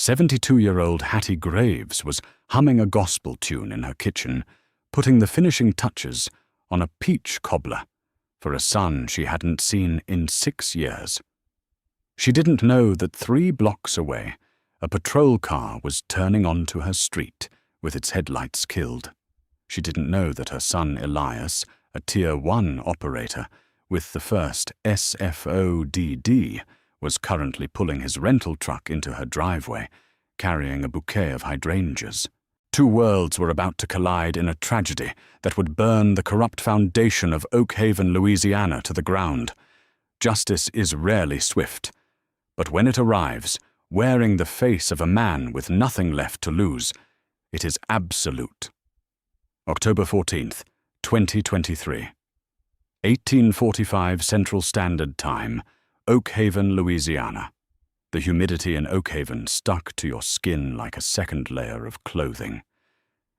72-year-old Hattie Graves was humming a gospel tune in her kitchen, putting the finishing touches on a peach cobbler for a son she hadn't seen in 6 years. She didn't know that 3 blocks away, a patrol car was turning onto her street with its headlights killed. She didn't know that her son Elias, a Tier 1 operator with the first SFODD, was currently pulling his rental truck into her driveway, carrying a bouquet of hydrangeas. 2 worlds were about to collide in a tragedy that would burn the corrupt foundation of Oak Haven, Louisiana, to the ground. Justice is rarely swift, but when it arrives, wearing the face of a man with nothing left to lose, it is absolute. October 14th, 2023. 1845 Central Standard Time, Oak Haven, Louisiana. The humidity in Oak Haven stuck to your skin like a second layer of clothing.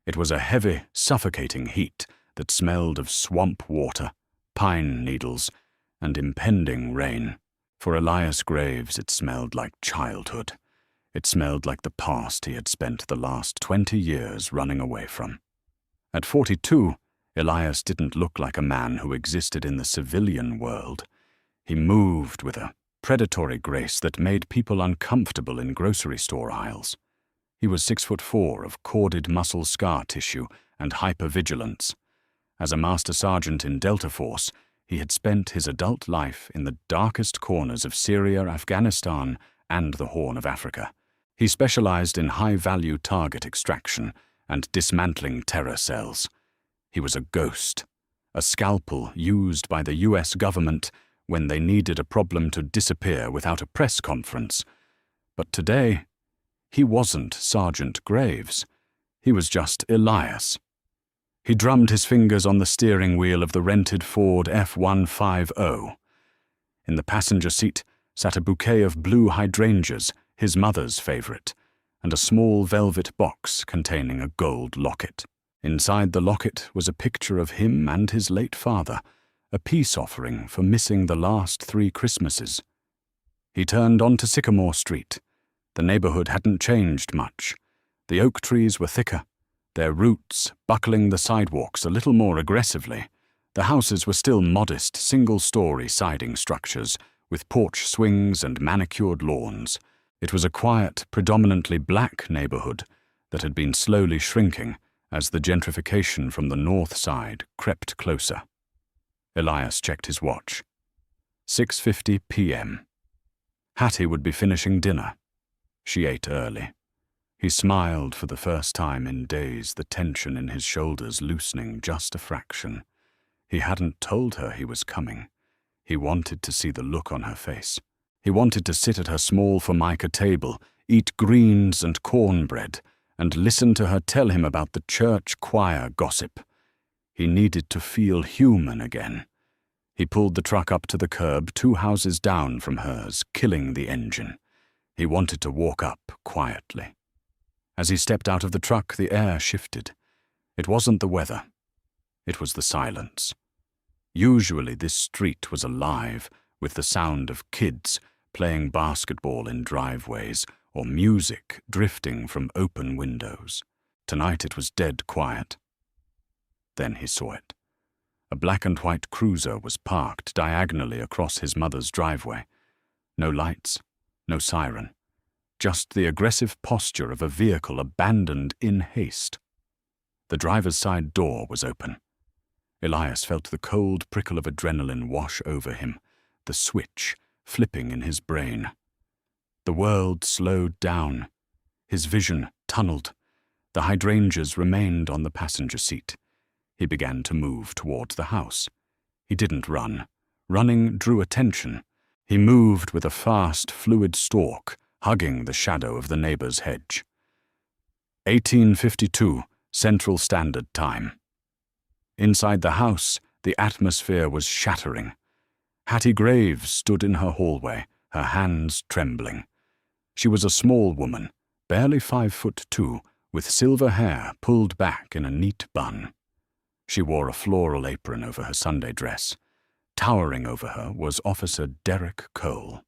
It was a heavy, suffocating heat that smelled of swamp water, pine needles, and impending rain. For Elias Graves, it smelled like childhood. It smelled like the past he had spent the last 20 years running away from. At 42, Elias didn't look like a man who existed in the civilian world. He moved with a predatory grace that made people uncomfortable in grocery store aisles. He was 6'4" of corded muscle scar tissue and hypervigilance. As a master sergeant in Delta Force, he had spent his adult life in the darkest corners of Syria, Afghanistan, and the Horn of Africa. He specialized in high-value target extraction and dismantling terror cells. He was a ghost, a scalpel used by the US government when they needed a problem to disappear without a press conference. But today, he wasn't Sergeant Graves. He was just Elias. He drummed his fingers on the steering wheel of the rented Ford F-150. In the passenger seat sat a bouquet of blue hydrangeas, his mother's favorite, and a small velvet box containing a gold locket. Inside the locket was a picture of him and his late father, a peace offering for missing the last 3 Christmases. He turned onto Sycamore Street. The neighborhood hadn't changed much. The oak trees were thicker, their roots buckling the sidewalks a little more aggressively. The houses were still modest, single-story siding structures with porch swings and manicured lawns. It was a quiet, predominantly black neighborhood that had been slowly shrinking as the gentrification from the north side crept closer. Elias checked his watch. 6:50 p.m. Hattie would be finishing dinner. She ate early. He smiled for the first time in days, the tension in his shoulders loosening just a fraction. He hadn't told her he was coming. He wanted to see the look on her face. He wanted to sit at her small Formica table, eat greens and cornbread, and listen to her tell him about the church choir gossip. He needed to feel human again. He pulled the truck up to the curb 2 houses down from hers, killing the engine. He wanted to walk up quietly. As he stepped out of the truck, the air shifted. It wasn't the weather. It was the silence. Usually this street was alive with the sound of kids playing basketball in driveways or music drifting from open windows. Tonight it was dead quiet. Then he saw it. A black and white cruiser was parked diagonally across his mother's driveway. No lights, no siren, just the aggressive posture of a vehicle abandoned in haste. The driver's side door was open. Elias felt the cold prickle of adrenaline wash over him, the switch flipping in his brain. The world slowed down. His vision tunneled. The hydrangeas remained on the passenger seat. He began to move toward the house. He didn't run. Running drew attention. He moved with a fast, fluid stalk, hugging the shadow of the neighbor's hedge. 1852, Central Standard Time. Inside the house, the atmosphere was shattering. Hattie Graves stood in her hallway, her hands trembling. She was a small woman, barely 5'2", with silver hair pulled back in a neat bun. She wore a floral apron over her Sunday dress. Towering over her was Officer Derek Cole.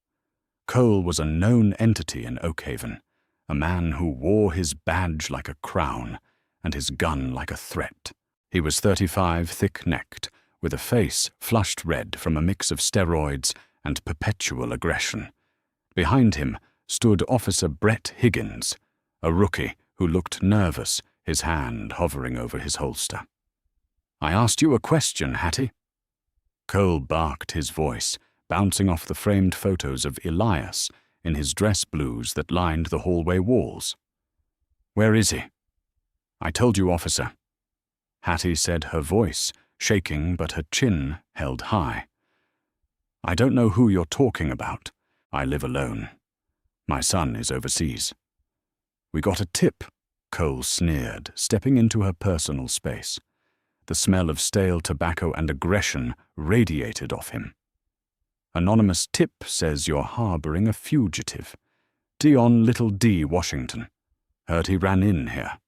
Cole was a known entity in Oak Haven, a man who wore his badge like a crown and his gun like a threat. He was 35, thick-necked, with a face flushed red from a mix of steroids and perpetual aggression. Behind him stood Officer Brett Higgins, a rookie who looked nervous, his hand hovering over his holster. "I asked you a question, Hattie." Cole barked his voice, bouncing off the framed photos of Elias in his dress blues that lined the hallway walls. "Where is he?" "I told you, officer." Hattie said, her voice shaking but her chin held high. "I don't know who you're talking about. I live alone. My son is overseas." "We got a tip," Cole sneered, stepping into her personal space. The smell of stale tobacco and aggression radiated off him. "Anonymous tip says you're harboring a fugitive. Dion Little D. Washington. Heard he ran in here."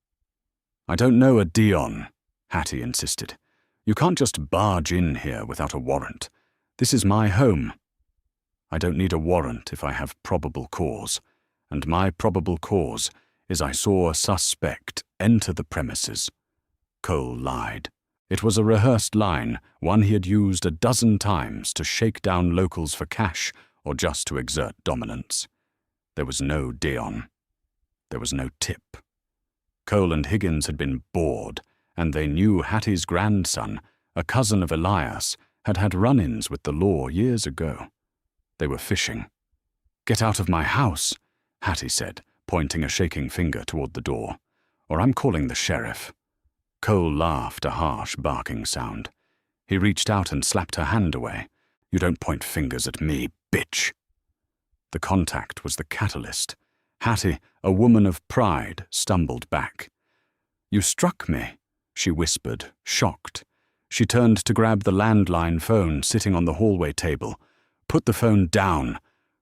"I don't know a Dion," Hattie insisted. "You can't just barge in here without a warrant. This is my home." "I don't need a warrant if I have probable cause, and my probable cause is I saw a suspect enter the premises." Cole lied. It was a rehearsed line, one he had used a dozen times to shake down locals for cash or just to exert dominance. There was no Dion. There was no tip. Cole and Higgins had been bored, and they knew Hattie's grandson, a cousin of Elias, had had run-ins with the law years ago. They were fishing. "Get out of my house," Hattie said, pointing a shaking finger toward the door, "or I'm calling the sheriff." Cole laughed a harsh, barking sound. He reached out and slapped her hand away. "You don't point fingers at me, bitch." The contact was the catalyst. Hattie, a woman of pride, stumbled back. "You struck me," she whispered, shocked. She turned to grab the landline phone sitting on the hallway table. "Put the phone down,"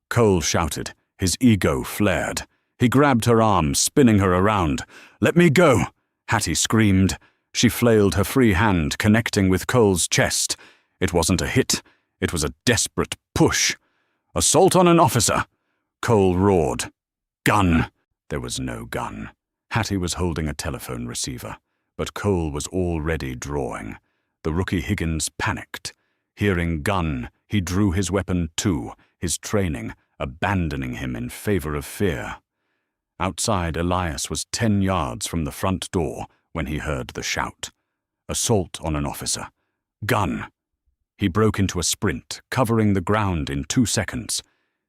Cole shouted. His ego flared. He grabbed her arm, spinning her around. "Let me go," Hattie screamed. She flailed her free hand, connecting with Cole's chest. It wasn't a hit. It was a desperate push. "Assault on an officer!" Cole roared. "Gun!" There was no gun. Hattie was holding a telephone receiver, but Cole was already drawing. The rookie Higgins panicked. Hearing gun, he drew his weapon too, his training abandoning him in favor of fear. Outside, Elias was 10 yards from the front door when he heard the shout. Assault on an officer. Gun! He broke into a sprint, covering the ground in 2 seconds.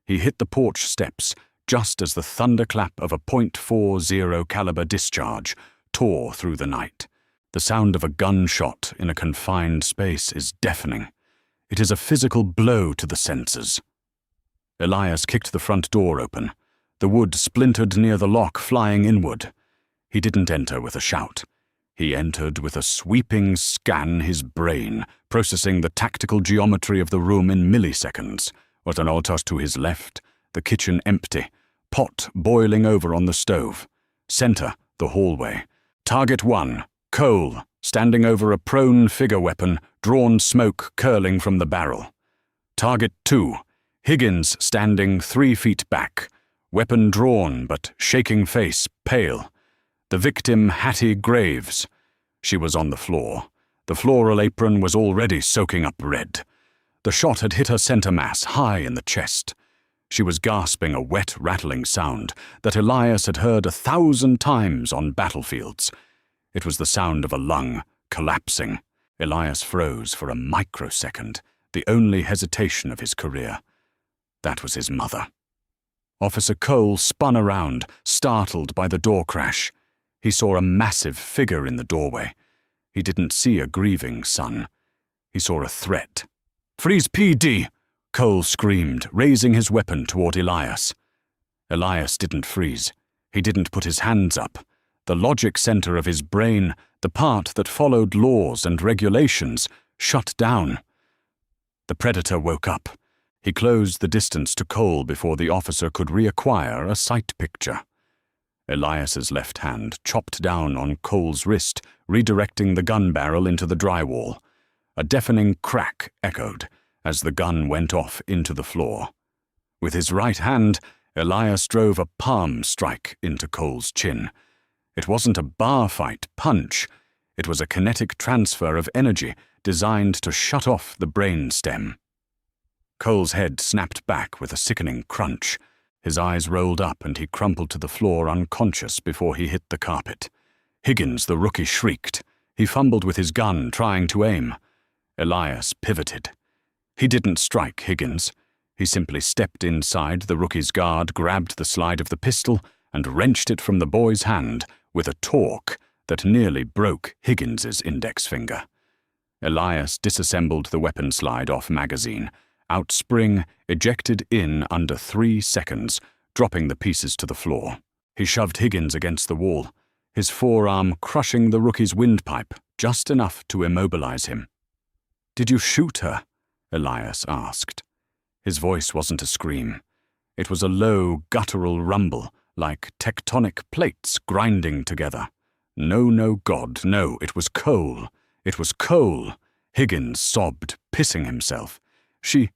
He hit the porch steps just as the thunderclap of a .40 caliber discharge tore through the night. The sound of a gunshot in a confined space is deafening. It is a physical blow to the senses. Elias kicked the front door open. The wood splintered near the lock, flying inward. He didn't enter with a shout. He entered with a sweeping scan his brain, processing the tactical geometry of the room in milliseconds. Watanotas to his left, the kitchen empty, pot boiling over on the stove. Center, the hallway. Target 1, Cole, standing over a prone figure weapon, drawn smoke curling from the barrel. Target 2, Higgins standing 3 feet back, weapon drawn but shaking face, pale. The victim, Hattie Graves. She was on the floor. The floral apron was already soaking up red. The shot had hit her center mass, high in the chest. She was gasping a wet, rattling sound that Elias had heard 1,000 times on battlefields. It was the sound of a lung collapsing. Elias froze for a microsecond, the only hesitation of his career. That was his mother. Officer Cole spun around, startled by the door crash. He saw a massive figure in the doorway. He didn't see a grieving son. He saw a threat. "Freeze PD!" Cole screamed, raising his weapon toward Elias. Elias didn't freeze. He didn't put his hands up. The logic center of his brain, the part that followed laws and regulations, shut down. The predator woke up. He closed the distance to Cole before the officer could reacquire a sight picture. Elias's left hand chopped down on Cole's wrist, redirecting the gun barrel into the drywall. A deafening crack echoed as the gun went off into the floor. With his right hand, Elias drove a palm strike into Cole's chin. It wasn't a bar fight punch. It was a kinetic transfer of energy designed to shut off the brain stem. Cole's head snapped back with a sickening crunch. His eyes rolled up and he crumpled to the floor unconscious before he hit the carpet. Higgins, the rookie, shrieked. He fumbled with his gun, trying to aim. Elias pivoted. He didn't strike Higgins. He simply stepped inside the rookie's guard, grabbed the slide of the pistol, and wrenched it from the boy's hand with a torque that nearly broke Higgins's index finger. Elias disassembled the weapon slide off magazine. Outspring, ejected in under 3 seconds, dropping the pieces to the floor. He shoved Higgins against the wall, his forearm crushing the rookie's windpipe just enough to immobilize him. "Did you shoot her?" Elias asked. His voice wasn't a scream. It was a low, guttural rumble, like tectonic plates grinding together. No, God, no, it was Cole. It was Cole. Higgins sobbed, pissing himself. She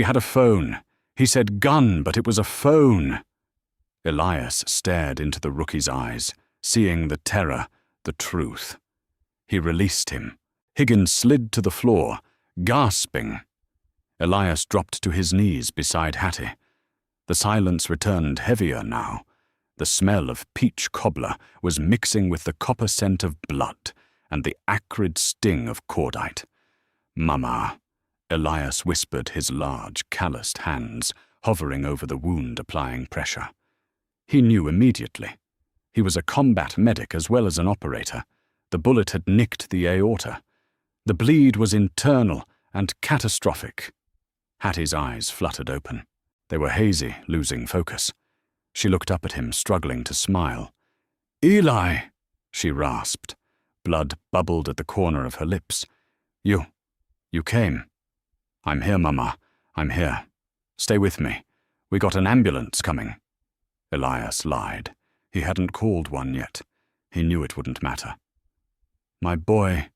had a phone. He said gun, but it was a phone. Elias stared into the rookie's eyes, seeing the terror, the truth. He released him. Higgins slid to the floor, gasping. Elias dropped to his knees beside Hattie. The silence returned heavier now. The smell of peach cobbler was mixing with the copper scent of blood and the acrid sting of cordite. "Mama," Elias whispered, his large, calloused hands hovering over the wound, applying pressure. He knew immediately. He was a combat medic as well as an operator. The bullet had nicked the aorta. The bleed was internal and catastrophic. Hattie's eyes fluttered open. They were hazy, losing focus. She looked up at him, struggling to smile. "Eli," she rasped. Blood bubbled at the corner of her lips. You came." "I'm here, Mama. I'm here. Stay with me. We got an ambulance coming." Elias lied. He hadn't called one yet. He knew it wouldn't matter. "My boy,"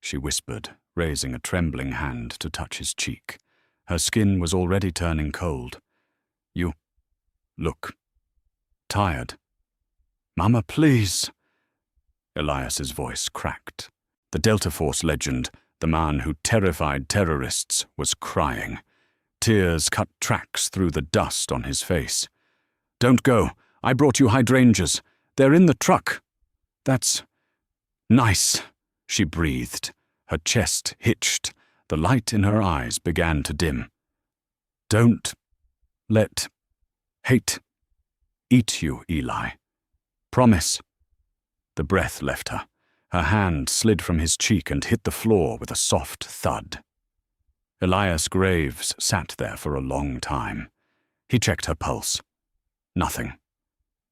she whispered, raising a trembling hand to touch his cheek. Her skin was already turning cold. "You look tired." "Mama, please." Elias's voice cracked. The Delta Force legend, the man who terrified terrorists, was crying. Tears cut tracks through the dust on his face. "Don't go. I brought you hydrangeas. They're in the truck." "That's nice," she breathed. Her chest hitched. The light in her eyes began to dim. "Don't let hate eat you, Eli. Promise." The breath left her. Her hand slid from his cheek and hit the floor with a soft thud. Elias Graves sat there for a long time. He checked her pulse. Nothing.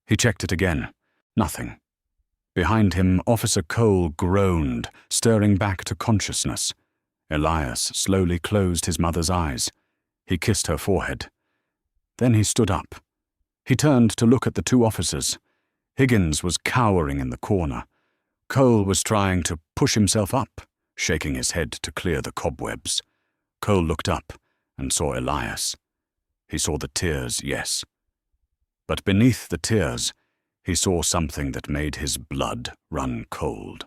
He checked it again. Nothing. Behind him, Officer Cole groaned, stirring back to consciousness. Elias slowly closed his mother's eyes. He kissed her forehead. Then he stood up. He turned to look at the 2 officers. Higgins was cowering in the corner. Cole was trying to push himself up, shaking his head to clear the cobwebs. Cole looked up and saw Elias. He saw the tears, yes. But beneath the tears, he saw something that made his blood run cold.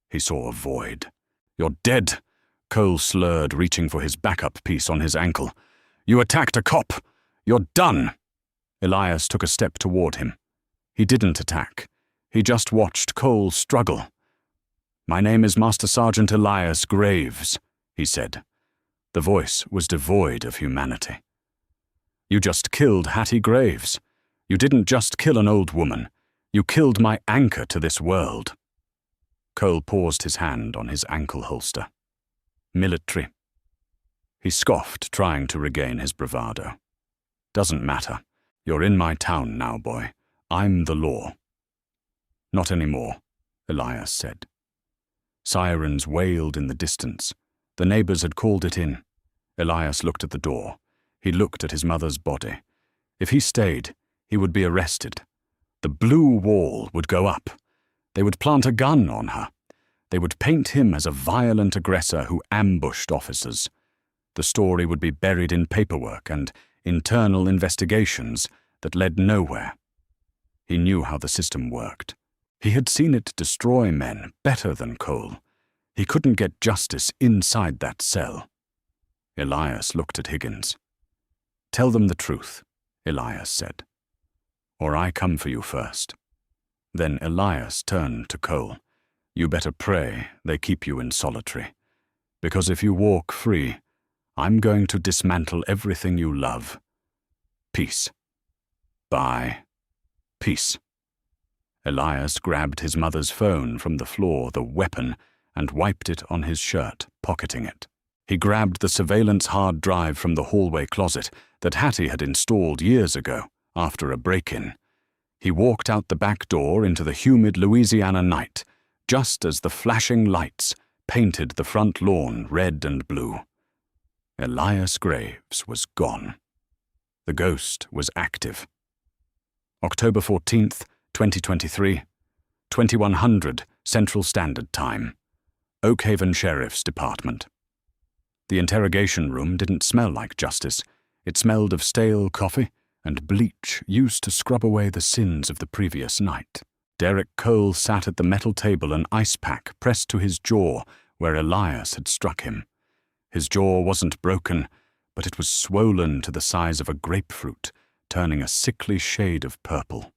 He saw a void. "You're dead," Cole slurred, reaching for his backup piece on his ankle. "You attacked a cop. You're done." Elias took a step toward him. He didn't attack. He just watched Cole struggle. "My name is Master Sergeant Elias Graves," he said. The voice was devoid of humanity. "You just killed Hattie Graves. You didn't just kill an old woman. You killed my anchor to this world." Cole paused his hand on his ankle holster. "Military." He scoffed, trying to regain his bravado. "Doesn't matter. You're in my town now, boy. I'm the law." "Not anymore," Elias said. Sirens wailed in the distance. The neighbors had called it in. Elias looked at the door. He looked at his mother's body. If he stayed, he would be arrested. The blue wall would go up. They would plant a gun on her. They would paint him as a violent aggressor who ambushed officers. The story would be buried in paperwork, and internal investigations that led nowhere. He knew how the system worked. He had seen it destroy men better than Cole. He couldn't get justice inside that cell. Elias looked at Higgins. "Tell them the truth," Elias said, "or I come for you first." Then Elias turned to Cole. "You better pray they keep you in solitary, because if you walk free, I'm going to dismantle everything you love. Peace. Bye. Peace." Elias grabbed his mother's phone from the floor, the weapon, and wiped it on his shirt, pocketing it. He grabbed the surveillance hard drive from the hallway closet that Hattie had installed years ago after a break-in. He walked out the back door into the humid Louisiana night, just as the flashing lights painted the front lawn red and blue. Elias Graves was gone. The ghost was active. October 14th, 2023, 2100 Central Standard Time, Oakhaven Sheriff's Department. The interrogation room didn't smell like justice. It smelled of stale coffee and bleach used to scrub away the sins of the previous night. Derek Cole sat at the metal table, an ice pack pressed to his jaw where Elias had struck him. His jaw wasn't broken, but it was swollen to the size of a grapefruit, turning a sickly shade of purple.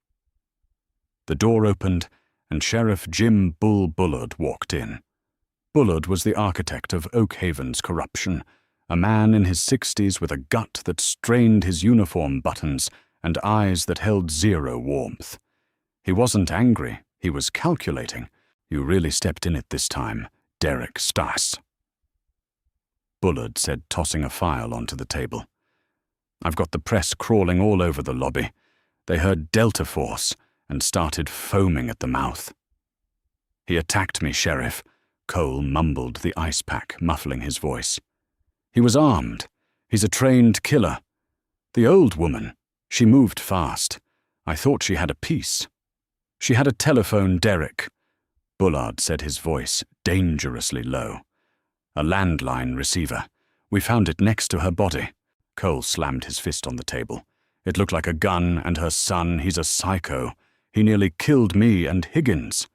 The door opened, and Sheriff Jim Bull Bullard walked in. Bullard was the architect of Oakhaven's corruption, a man in his 60s with a gut that strained his uniform buttons and eyes that held zero warmth. He wasn't angry, he was calculating. "You really stepped in it this time, Derek Stas," Bullard said, tossing a file onto the table. "I've got the press crawling all over the lobby. They heard Delta Force and started foaming at the mouth." "He attacked me, Sheriff," Cole mumbled, the ice pack muffling his voice. "He was armed. He's a trained killer. The old woman, she moved fast. I thought she had a piece. She had a telephone, Derek," Bullard said, his voice dangerously low. "A landline receiver. We found it next to her body." Cole slammed his fist on the table. "It looked like a gun, and her son, he's a psycho. He nearly killed me and Higgins."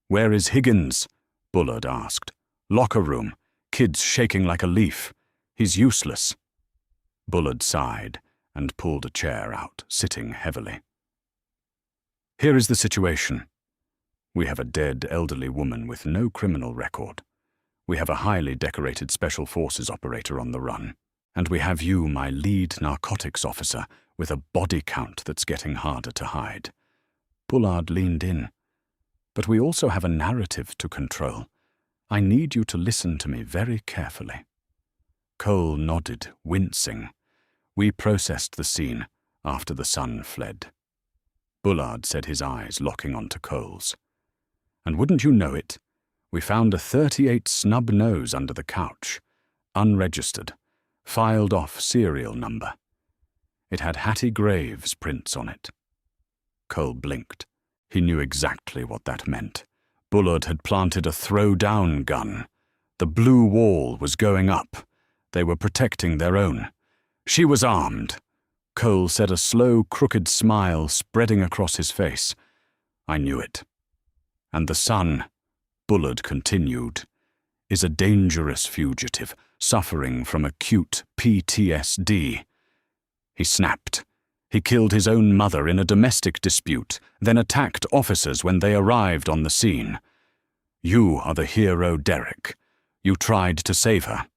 "Where is Higgins?" Bullard asked. "Locker room. Kid's shaking like a leaf. He's useless." Bullard sighed and pulled a chair out, sitting heavily. "Here is the situation. We have a dead elderly woman with no criminal record. We have a highly decorated Special Forces operator on the run. And we have you, my lead narcotics officer, with a body count that's getting harder to hide." Bullard leaned in. "But we also have a narrative to control. I need you to listen to me very carefully." Cole nodded, wincing. "We processed the scene after the son fled." Bullard said, his eyes locking onto Cole's. "And wouldn't you know it, we found a .38 snub nose under the couch, unregistered, filed off serial number. It had Hattie Graves' prints on it." Cole blinked. He knew exactly what that meant. Bullard had planted a throw-down gun. The blue wall was going up. They were protecting their own. "She was armed." Cole said, a slow, crooked smile spreading across his face. "I knew it. And the son," Bullard continued, "is a dangerous fugitive, suffering from acute PTSD. He snapped. He killed his own mother in a domestic dispute, then attacked officers when they arrived on the scene. You are the hero, Derek. You tried to save her."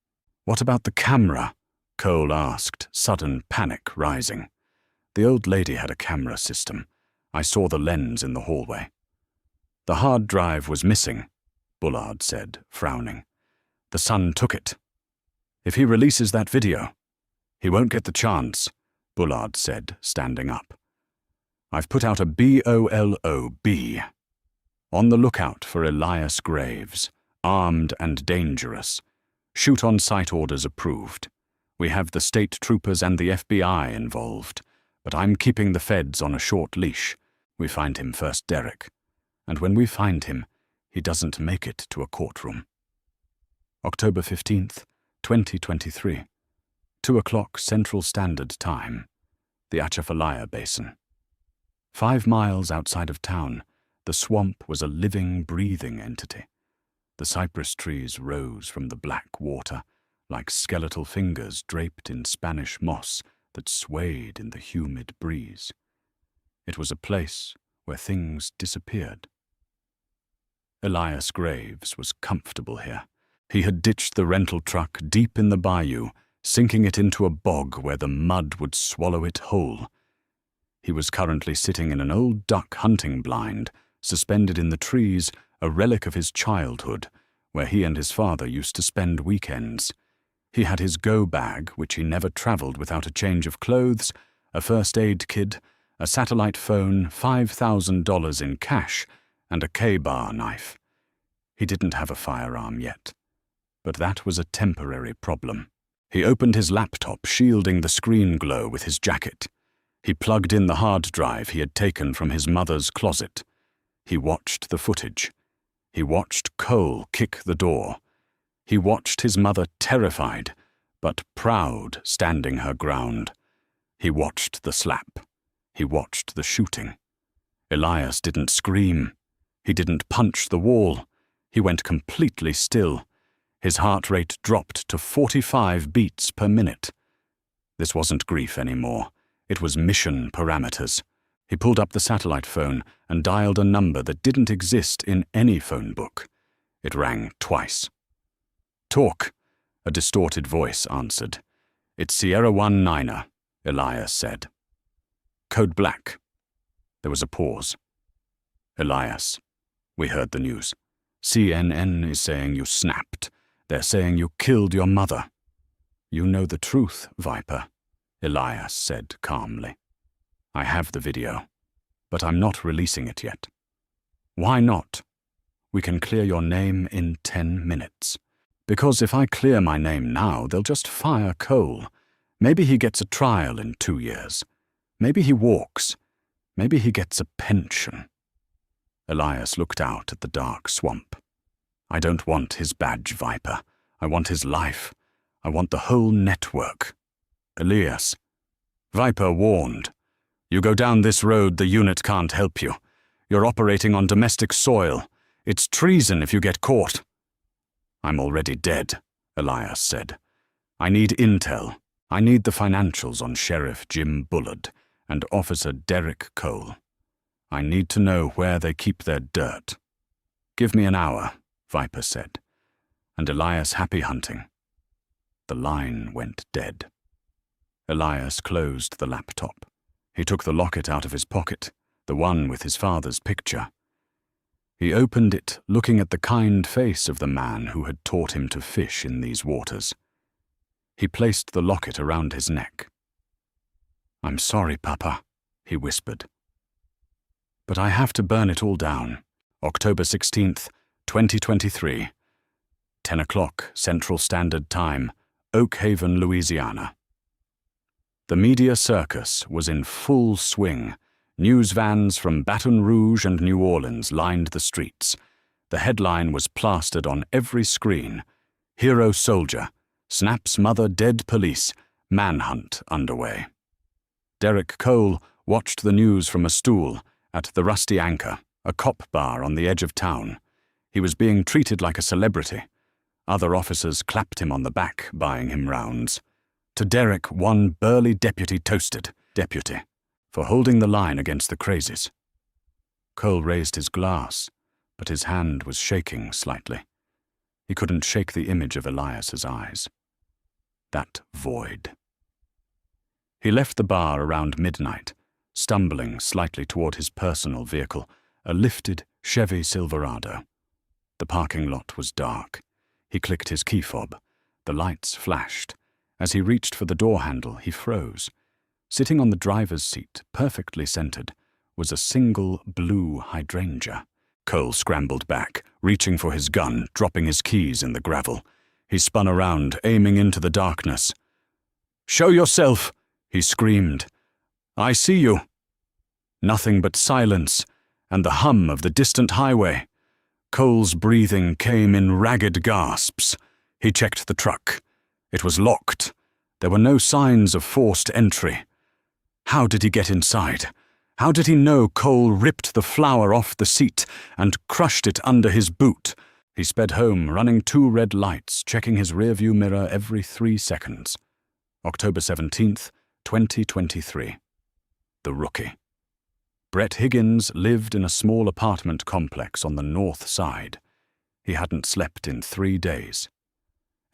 "What about the camera?" Cole asked, sudden panic rising. "The old lady had a camera system. I saw the lens in the hallway." "The hard drive was missing," Bullard said, frowning. "The son took it. If he releases that video, he won't get the chance," Bullard said, standing up. "I've put out a BOLOB. On the lookout for Elias Graves, armed and dangerous. Shoot-on-sight orders approved. We have the state troopers and the FBI involved, but I'm keeping the feds on a short leash. We find him first, Derek. And when we find him, he doesn't make it to a courtroom." October 15th, 2023, 2 o'clock Central Standard Time, the Atchafalaya Basin. 5 miles outside of town, the swamp was a living, breathing entity. The cypress trees rose from the black water, like skeletal fingers draped in Spanish moss that swayed in the humid breeze. It was a place where things disappeared. Elias Graves was comfortable here. He had ditched the rental truck deep in the bayou, sinking it into a bog where the mud would swallow it whole. He was currently sitting in an old duck hunting blind, suspended in the trees, a relic of his childhood, where he and his father used to spend weekends. He had his go bag, which he never traveled without a change of clothes, a first aid kit, a satellite phone, $5,000 in cash, and a K-bar knife. He didn't have a firearm yet, but that was a temporary problem. He opened his laptop, shielding the screen glow with his jacket. He plugged in the hard drive he had taken from his mother's closet. He watched the footage. He watched Cole kick the door. He watched his mother terrified, but proud, standing her ground. He watched the slap. He watched the shooting. Elias didn't scream. He didn't punch the wall. He went completely still. His heart rate dropped to 45 beats per minute. This wasn't grief anymore. It was mission parameters. He pulled up the satellite phone and dialed a number that didn't exist in any phone book. It rang twice. "Talk," a distorted voice answered. "It's Sierra 19er, Elias said. "Code black." There was a pause. "Elias, we heard the news. CNN is saying you snapped. They're saying you killed your mother." "You know the truth, Viper," Elias said calmly. "I have the video, but I'm not releasing it yet." "Why not?" "We can clear your name in 10 minutes. Because if I clear my name now, they'll just fire Cole. Maybe he gets a trial in 2 years. Maybe he walks. Maybe he gets a pension." Elias looked out at the dark swamp. "I don't want his badge, Viper. I want his life. I want the whole network." "Elias," Viper warned, "you go down this road, the unit can't help you. You're operating on domestic soil. It's treason if you get caught." "I'm already dead," Elias said. "I need intel. I need the financials on Sheriff Jim Bullard and Officer Derek Cole. I need to know where they keep their dirt." "Give me an hour," Viper said, and Elias happy hunting. The line went dead. Elias closed the laptop. He took the locket out of his pocket, the one with his father's picture. He opened it, looking at the kind face of the man who had taught him to fish in these waters. He placed the locket around his neck. "I'm sorry, Papa," he whispered. "But I have to burn it all down. October 16th, 2023. 10 o'clock Central Standard Time, Oak Haven, Louisiana." The media circus was in full swing. News vans from Baton Rouge and New Orleans lined the streets. The headline was plastered on every screen. "Hero Soldier. Snaps Mother Dead Police. Manhunt underway." Derek Cole watched the news from a stool at the Rusty Anchor, a cop bar on the edge of town. He was being treated like a celebrity. Other officers clapped him on the back, buying him rounds. To Derek, one burly deputy toasted, "Deputy," for holding the line against the crazies. Cole raised his glass, but his hand was shaking slightly. He couldn't shake the image of Elias's eyes. That void. He left the bar around midnight, stumbling slightly toward his personal vehicle, a lifted Chevy Silverado. The parking lot was dark. He clicked his key fob. The lights flashed. As he reached for the door handle, he froze. Sitting on the driver's seat, perfectly centered, was a single blue hydrangea. Cole scrambled back, reaching for his gun, dropping his keys in the gravel. He spun around, aiming into the darkness. "Show yourself!" he screamed. "I see you." Nothing but silence and the hum of the distant highway. Cole's breathing came in ragged gasps. He checked the truck. It was locked. There were no signs of forced entry. How did he get inside? How did he know Cole ripped the flower off the seat and crushed it under his boot? He sped home, running 2 red lights, checking his rearview mirror every 3 seconds. October 17th, 2023. The Rookie. Brett Higgins lived in a small apartment complex on the north side. He hadn't slept in 3 days.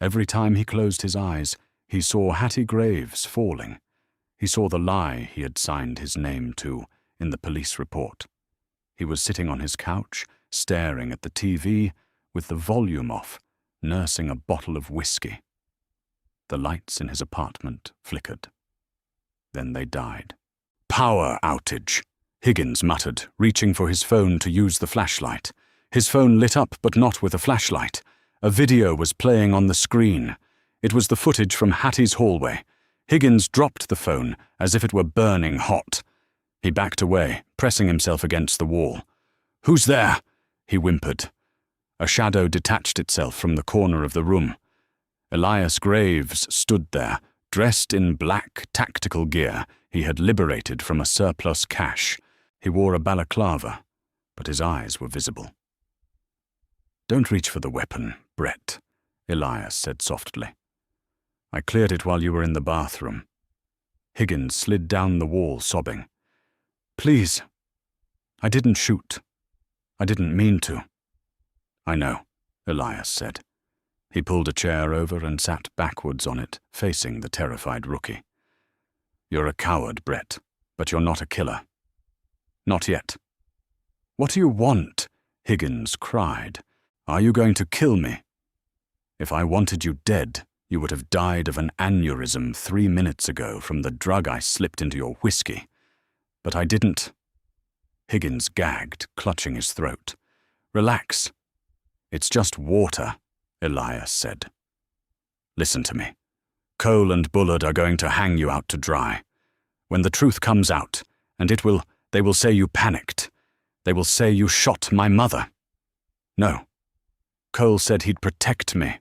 Every time he closed his eyes, he saw Hattie Graves falling. He saw the lie he had signed his name to in the police report. He was sitting on his couch, staring at the TV, with the volume off, nursing a bottle of whiskey. The lights in his apartment flickered. Then they died. Power outage, Higgins muttered, reaching for his phone to use the flashlight. His phone lit up, but not with a flashlight. A video was playing on the screen. It was the footage from Hattie's hallway. Higgins dropped the phone as if it were burning hot. He backed away, pressing himself against the wall. "Who's there?" he whimpered. A shadow detached itself from the corner of the room. Elias Graves stood there, dressed in black tactical gear he had liberated from a surplus cache. He wore a balaclava, but his eyes were visible. "Don't reach for the weapon, Brett," Elias said softly. "I cleared it while you were in the bathroom." Higgins slid down the wall, sobbing. "Please. I didn't shoot. I didn't mean to." "I know," Elias said. He pulled a chair over and sat backwards on it, facing the terrified rookie. "You're a coward, Brett, but you're not a killer. Not yet." "What do you want?" Higgins cried. "Are you going to kill me? If I wanted you dead, you would have died of an aneurysm 3 minutes ago from the drug I slipped into your whiskey. But I didn't." Higgins gagged, clutching his throat. "Relax. It's just water," Elias said. "Listen to me. Cole and Bullard are going to hang you out to dry. When the truth comes out, and they will say you panicked. They will say you shot my mother. No. Cole said he'd protect me."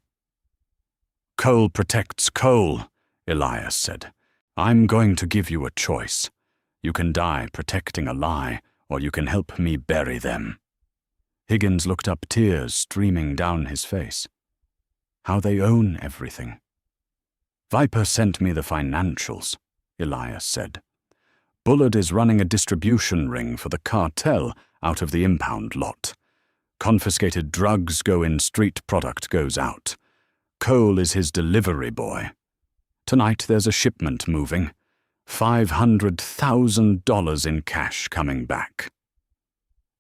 "Cole protects Cole," Elias said. "I'm going to give you a choice. You can die protecting a lie, or you can help me bury them." Higgins looked up, tears streaming down his face. "How they own everything." "Viper sent me the financials," Elias said. "Bullard is running a distribution ring for the cartel out of the impound lot. Confiscated drugs go in, street product goes out. Cole is his delivery boy. Tonight there's a shipment moving. $500,000 in cash coming back."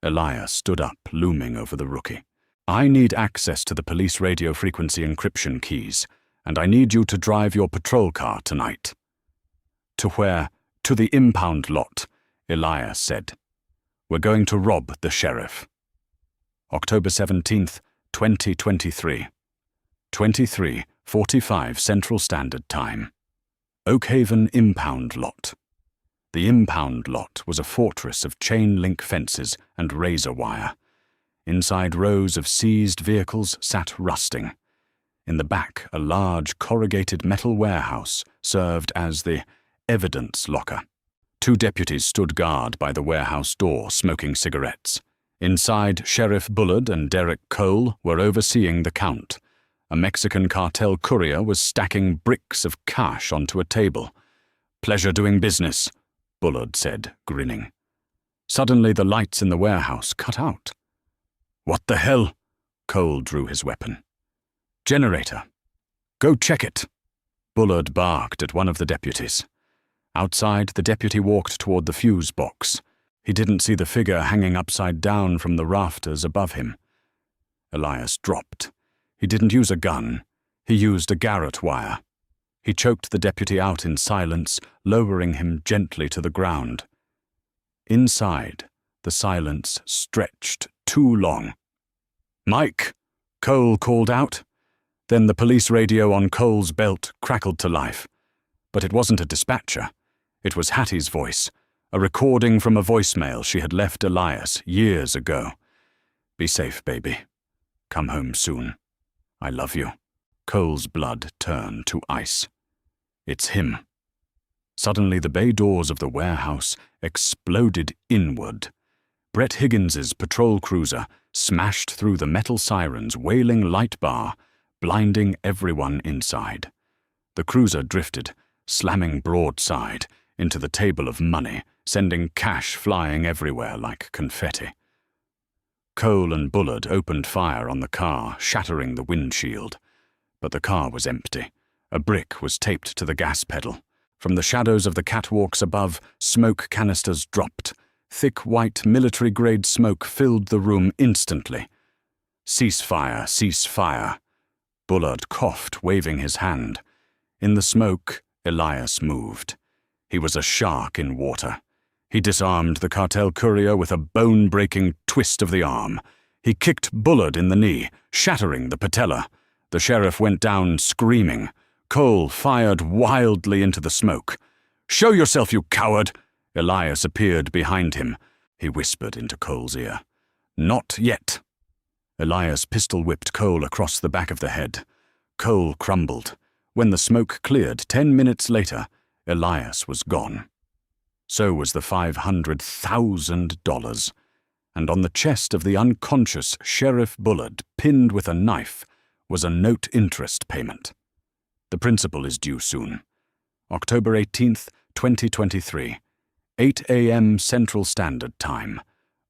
Elias stood up, looming over the rookie. "I need access to the police radio frequency encryption keys, and I need you to drive your patrol car tonight." "To where?" "To the impound lot," Elias said. "We're going to rob the sheriff." October 17th, 2023. 23:45 Central Standard Time. Oakhaven Impound Lot. The impound lot was a fortress of chain-link fences and razor wire. Inside, rows of seized vehicles sat rusting. In the back, a large corrugated metal warehouse served as the evidence locker. 2 deputies stood guard by the warehouse door, smoking cigarettes. Inside, Sheriff Bullard and Derek Cole were overseeing the count. A Mexican cartel courier was stacking bricks of cash onto a table. "Pleasure doing business," Bullard said, grinning. Suddenly the lights in the warehouse cut out. "What the hell?" Cole drew his weapon. "Generator. Go check it." Bullard barked at one of the deputies. Outside, the deputy walked toward the fuse box. He didn't see the figure hanging upside down from the rafters above him. Elias dropped. He didn't use a gun. He used a garrote wire. He choked the deputy out in silence, lowering him gently to the ground. Inside, the silence stretched too long. "Mike!" Cole called out. Then the police radio on Cole's belt crackled to life. But it wasn't a dispatcher. It was Hattie's voice, a recording from a voicemail she had left Elias years ago. "Be safe, baby. Come home soon. I love you." Cole's blood turned to ice. It's him. Suddenly, the bay doors of the warehouse exploded inward. Brett Higgins's patrol cruiser smashed through the metal siren's wailing light bar, blinding everyone inside. The cruiser drifted, slamming broadside into the table of money, sending cash flying everywhere like confetti. Cole and Bullard opened fire on the car, shattering the windshield. But the car was empty. A brick was taped to the gas pedal. From the shadows of the catwalks above, smoke canisters dropped. Thick white military-grade smoke filled the room instantly. "Cease fire, cease fire." Bullard coughed, waving his hand. In the smoke, Elias moved. He was a shark in water. He disarmed the cartel courier with a bone-breaking twist of the arm. He kicked Bullard in the knee, shattering the patella. The sheriff went down screaming. Cole fired wildly into the smoke. "Show yourself, you coward!" Elias appeared behind him. He whispered into Cole's ear. "Not yet." Elias pistol-whipped Cole across the back of the head. Cole crumbled. When the smoke cleared 10 minutes later, Elias was gone. So was the $500,000. And on the chest of the unconscious Sheriff Bullard, pinned with a knife, was a note interest payment. The principal is due soon. October 18th, 2023, 8 a.m. Central Standard Time,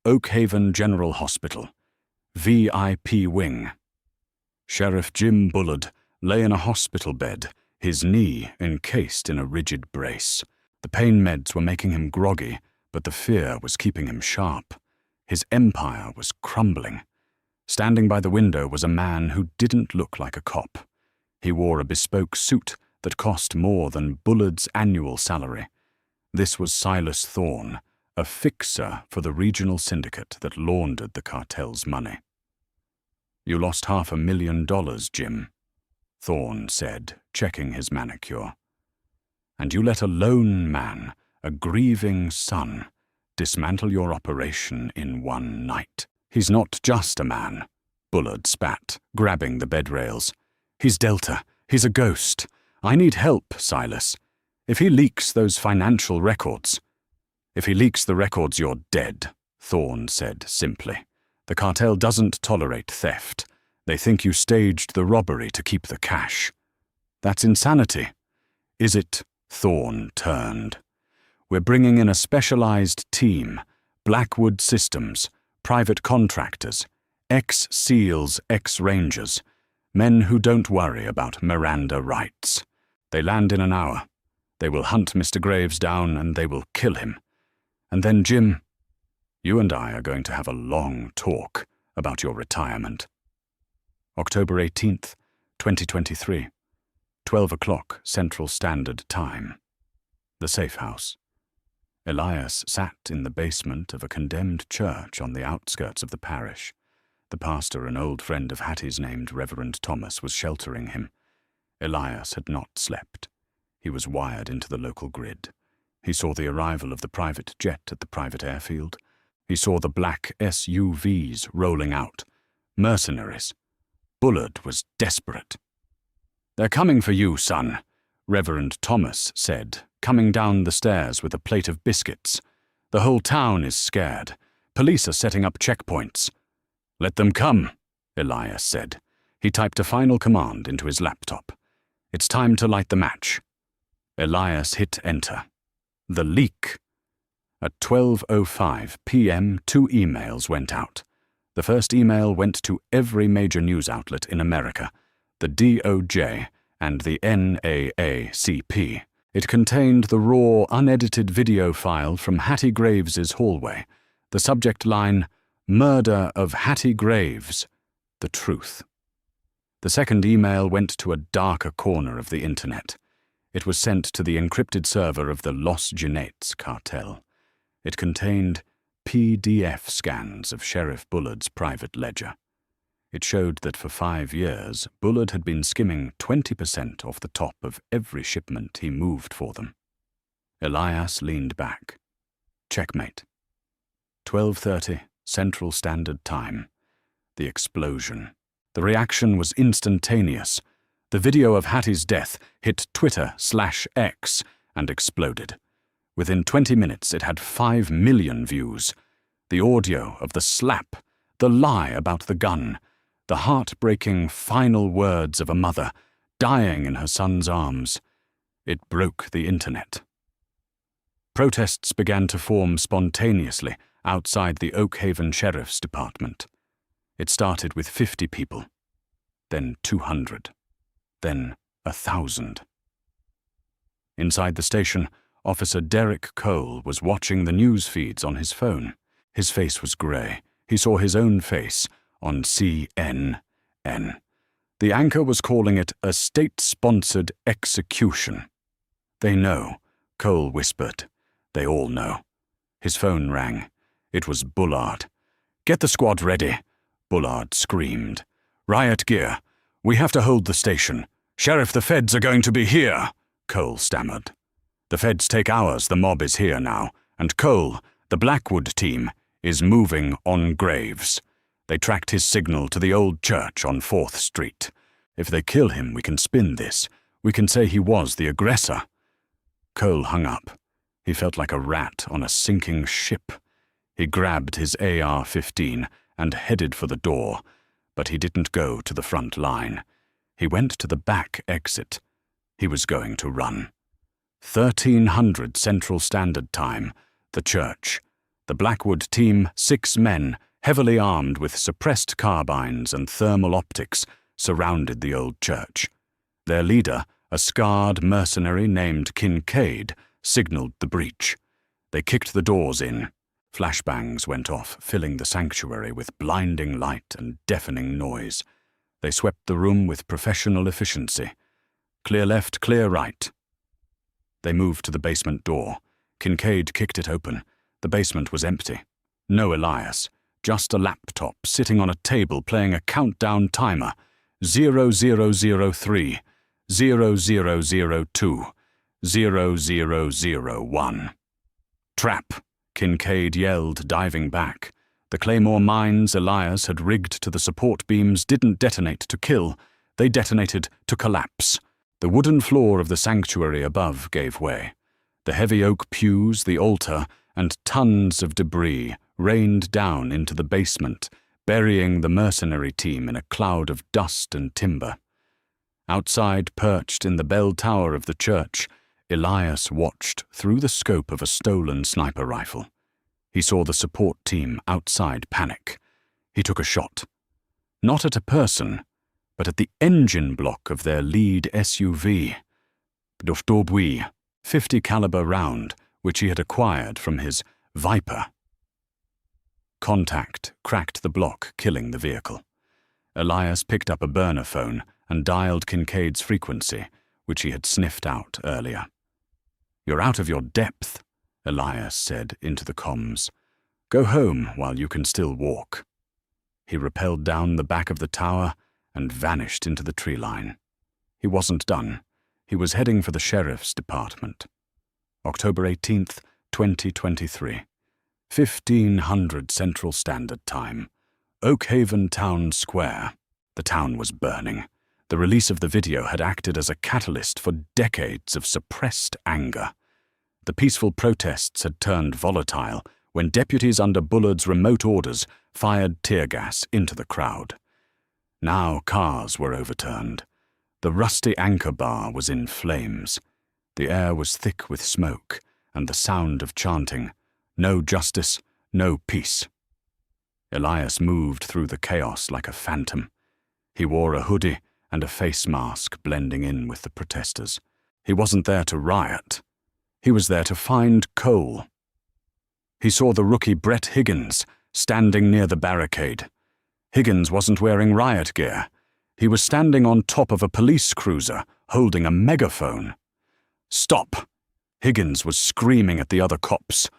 Oak Haven General Hospital, VIP Wing. Sheriff Jim Bullard lay in a hospital bed, his knee encased in a rigid brace. The pain meds were making him groggy, but the fear was keeping him sharp. His empire was crumbling. Standing by the window was a man who didn't look like a cop. He wore a bespoke suit that cost more than Bullard's annual salary. This was Silas Thorne, a fixer for the regional syndicate that laundered the cartel's money. "You lost $500,000, Jim," Thorne said, checking his manicure. "And you let a lone man, a grieving son, dismantle your operation in one night." "He's not just a man," Bullard spat, grabbing the bed rails. "He's Delta. He's a ghost. I need help, Silas. If he leaks those financial records—" "If he leaks the records, you're dead," Thorne said simply. "The cartel doesn't tolerate theft. They think you staged the robbery to keep the cash." "That's insanity." "Is it?" Thorne turned. "We're bringing in a specialized team, Blackwood Systems, private contractors, ex-SEALs, ex-Rangers, men who don't worry about Miranda rights. They land in an hour. They will hunt Mr. Graves down and they will kill him. And then, Jim, you and I are going to have a long talk about your retirement." October 18th, 2023, 12 o'clock Central Standard Time. The safe house. Elias sat in the basement of a condemned church on the outskirts of the parish. The pastor, an old friend of Hattie's named Reverend Thomas, was sheltering him. Elias had not slept. He was wired into the local grid. He saw the arrival of the private jet at the private airfield. He saw the black SUVs rolling out. Mercenaries. Bullard was desperate. "They're coming for you, son," Reverend Thomas said, coming down the stairs with a plate of biscuits. "The whole town is scared. Police are setting up checkpoints." "Let them come," Elias said. He typed a final command into his laptop. "It's time to light the match." Elias hit enter. The leak. At 12:05 p.m., 2 emails went out. The first email went to every major news outlet in America, the DOJ and the NAACP. It contained the raw, unedited video file from Hattie Graves's hallway. The subject line, "Murder of Hattie Graves. The truth." The second email went to a darker corner of the internet. It was sent to the encrypted server of the Los Genetes cartel. It contained PDF scans of Sheriff Bullard's private ledger. It showed that for 5 years, Bullard had been skimming 20% off the top of every shipment he moved for them. Elias leaned back. Checkmate. 12:30 Central Standard Time. The explosion. The reaction was instantaneous. The video of Hattie's death hit Twitter/X and exploded. Within 20 minutes, it had 5 million views. The audio of the slap, the lie about the gun, the heartbreaking final words of a mother dying in her son's arms. It broke the internet. Protests began to form spontaneously outside the Oak Haven Sheriff's Department. It started with 50 people, then 200, then 1,000. Inside the station, Officer Derek Cole was watching the news feeds on his phone. His face was grey. He saw his own face on CNN. The anchor was calling it a state-sponsored execution. "They know," Cole whispered. "They all know." His phone rang. It was Bullard. "Get the squad ready," Bullard screamed. "Riot gear. We have to hold the station. Sheriff, the feds are going to be here," Cole stammered. "The feds take hours. The mob is here now. And Cole, the Blackwood team, is moving on Graves. They tracked his signal to the old church on 4th Street. If they kill him, we can spin this. We can say he was the aggressor." Cole hung up. He felt like a rat on a sinking ship. He grabbed his AR-15 and headed for the door, but he didn't go to the front line. He went to the back exit. He was going to run. 1300 Central Standard Time, the church. The Blackwood team, 6 men, heavily armed with suppressed carbines and thermal optics, surrounded the old church. Their leader, a scarred mercenary named Kincaid, signaled the breach. They kicked the doors in. Flashbangs went off, filling the sanctuary with blinding light and deafening noise. They swept the room with professional efficiency. Clear left, clear right. They moved to the basement door. Kincaid kicked it open. The basement was empty. No Elias. Just a laptop sitting on a table playing a countdown timer. 0003, 0002, 0001. "Trap," Kincaid yelled, diving back. The Claymore mines Elias had rigged to the support beams didn't detonate to kill. They detonated to collapse. The wooden floor of the sanctuary above gave way. The heavy oak pews, the altar, and tons of debris rained down into the basement, burying the mercenary team in a cloud of dust and timber. Outside, perched in the bell tower of the church, Elias watched through the scope of a stolen sniper rifle. He saw the support team outside panic. He took a shot. Not at a person, but at the engine block of their lead SUV. D'Orbouy, 50 caliber round, which he had acquired from his Viper. Contact cracked the block, killing the vehicle. Elias picked up a burner phone and dialed Kincaid's frequency, which he had sniffed out earlier. "You're out of your depth," Elias said into the comms. "Go home while you can still walk." He rappelled down the back of the tower and vanished into the tree line. He wasn't done. He was heading for the sheriff's department. October 18th, 2023. 1500 Central Standard Time. Oak Haven Town Square. The town was burning. The release of the video had acted as a catalyst for decades of suppressed anger. The peaceful protests had turned volatile when deputies under Bullard's remote orders fired tear gas into the crowd. Now cars were overturned. The rusty anchor bar was in flames. The air was thick with smoke and the sound of chanting, "No justice, no peace." Elias moved through the chaos like a phantom. He wore a hoodie and a face mask blending in with the protesters. He wasn't there to riot. He was there to find Cole. He saw the rookie Brett Higgins standing near the barricade. Higgins wasn't wearing riot gear. He was standing on top of a police cruiser, holding a megaphone. "Stop!" Higgins was screaming at the other cops.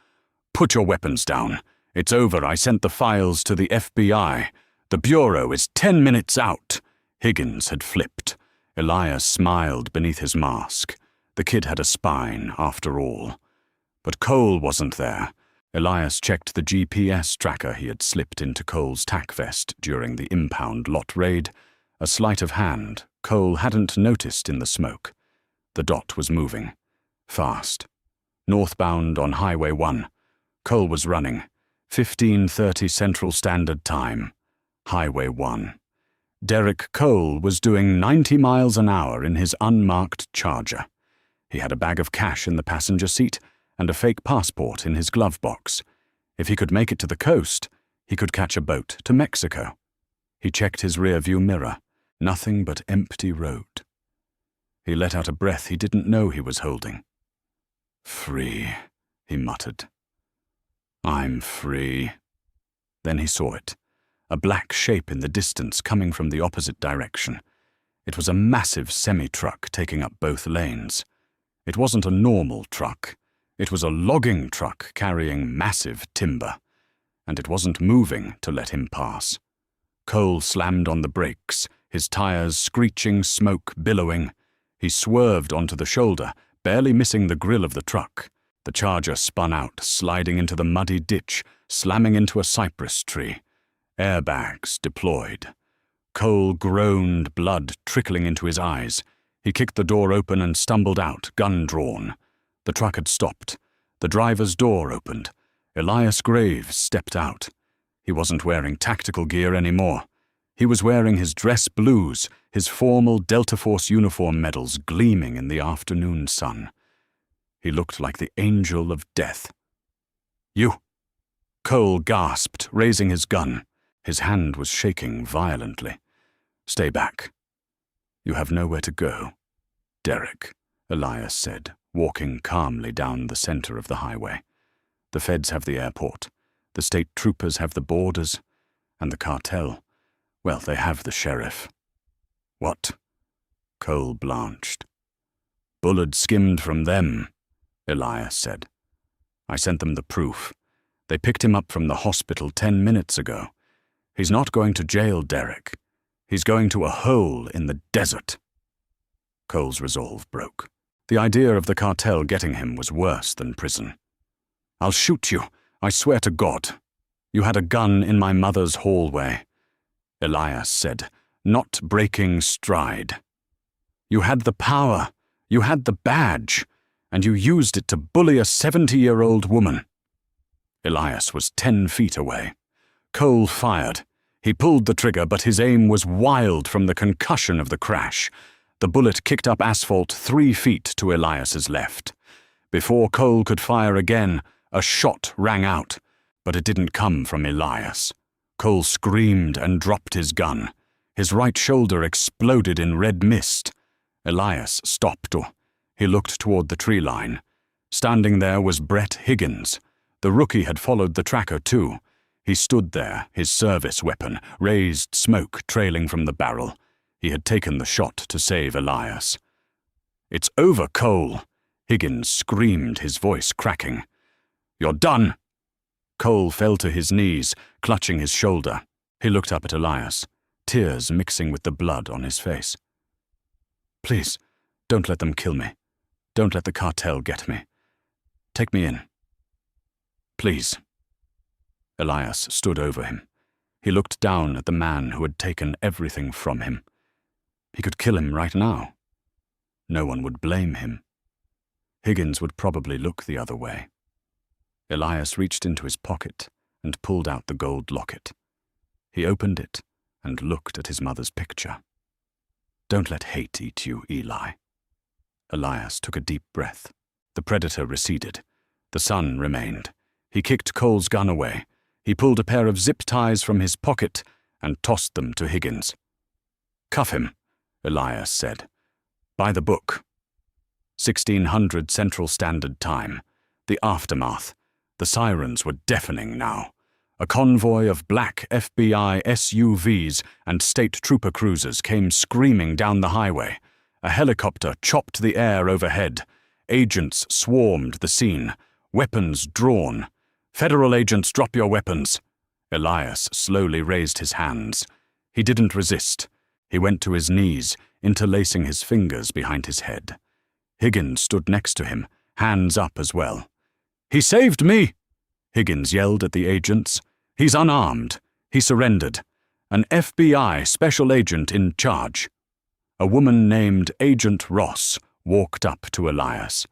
"Put your weapons down. It's over. I sent the files to the FBI. The Bureau is 10 minutes out." Higgins had flipped. Elias smiled beneath his mask. The kid had a spine, after all. But Cole wasn't there. Elias checked the GPS tracker he had slipped into Cole's tack vest during the impound lot raid. A sleight of hand Cole hadn't noticed in the smoke. The dot was moving. Fast. Northbound on Highway 1. Cole was running. 15:30 Central Standard Time. Highway 1. Derek Cole was doing 90 miles an hour in his unmarked Charger. He had a bag of cash in the passenger seat and a fake passport in his glove box. If he could make it to the coast, he could catch a boat to Mexico. He checked his rear-view mirror. Nothing but empty road. He let out a breath he didn't know he was holding. "Free," he muttered. "I'm free." Then he saw it. A black shape in the distance coming from the opposite direction. It was a massive semi-truck taking up both lanes. It wasn't a normal truck. It was a logging truck carrying massive timber. And it wasn't moving to let him pass. Cole slammed on the brakes, his tires screeching, smoke billowing. He swerved onto the shoulder, barely missing the grill of the truck. The Charger spun out, sliding into the muddy ditch, slamming into a cypress tree. Airbags deployed. Cole groaned, blood trickling into his eyes. He kicked the door open and stumbled out, gun drawn. The truck had stopped. The driver's door opened. Elias Graves stepped out. He wasn't wearing tactical gear anymore. He was wearing his dress blues, his formal Delta Force uniform medals gleaming in the afternoon sun. He looked like the angel of death. "You!" Cole gasped, raising his gun. His hand was shaking violently. "Stay back. You have nowhere to go, Derek," Elias said, walking calmly down the center of the highway. "The feds have the airport. The state troopers have the borders. And the cartel, well, they have the sheriff." "What?" Cole blanched. "Bullard skimmed from them," Elias said. "I sent them the proof. They picked him up from the hospital 10 minutes ago. He's not going to jail, Derek. He's going to a hole in the desert." Cole's resolve broke. The idea of the cartel getting him was worse than prison. "I'll shoot you, I swear to God. You had a gun in my mother's hallway," Elias said, not breaking stride. "You had the power, you had the badge, and you used it to bully a 70-year-old woman." Elias was 10 feet away. Cole fired. He pulled the trigger, but his aim was wild from the concussion of the crash. The bullet kicked up asphalt 3 feet to Elias's left. Before Cole could fire again, a shot rang out, but it didn't come from Elias. Cole screamed and dropped his gun. His right shoulder exploded in red mist. Elias stopped. He looked toward the tree line. Standing there was Brett Higgins. The rookie had followed the tracker too. He stood there, his service weapon, raised smoke trailing from the barrel. He had taken the shot to save Elias. "It's over, Cole," Higgins screamed, his voice cracking. "You're done." Cole fell to his knees, clutching his shoulder. He looked up at Elias, tears mixing with the blood on his face. "Please, don't let them kill me. Don't let the cartel get me. Take me in. Please." Elias stood over him. He looked down at the man who had taken everything from him. He could kill him right now. No one would blame him. Higgins would probably look the other way. Elias reached into his pocket and pulled out the gold locket. He opened it and looked at his mother's picture. "Don't let hate eat you, Eli." Elias took a deep breath. The predator receded. The sun remained. He kicked Cole's gun away. He pulled a pair of zip ties from his pocket and tossed them to Higgins. "Cuff him," Elias said. "By the book." 1600 Central Standard Time. The aftermath. The sirens were deafening now. A convoy of black FBI SUVs and state trooper cruisers came screaming down the highway. A helicopter chopped the air overhead. Agents swarmed the scene, weapons drawn. "Federal agents, drop your weapons." Elias slowly raised his hands. He didn't resist. He went to his knees, interlacing his fingers behind his head. Higgins stood next to him, hands up as well. "He saved me!" Higgins yelled at the agents. "He's unarmed. He surrendered." An FBI special agent in charge. A woman named Agent Ross walked up to Elias.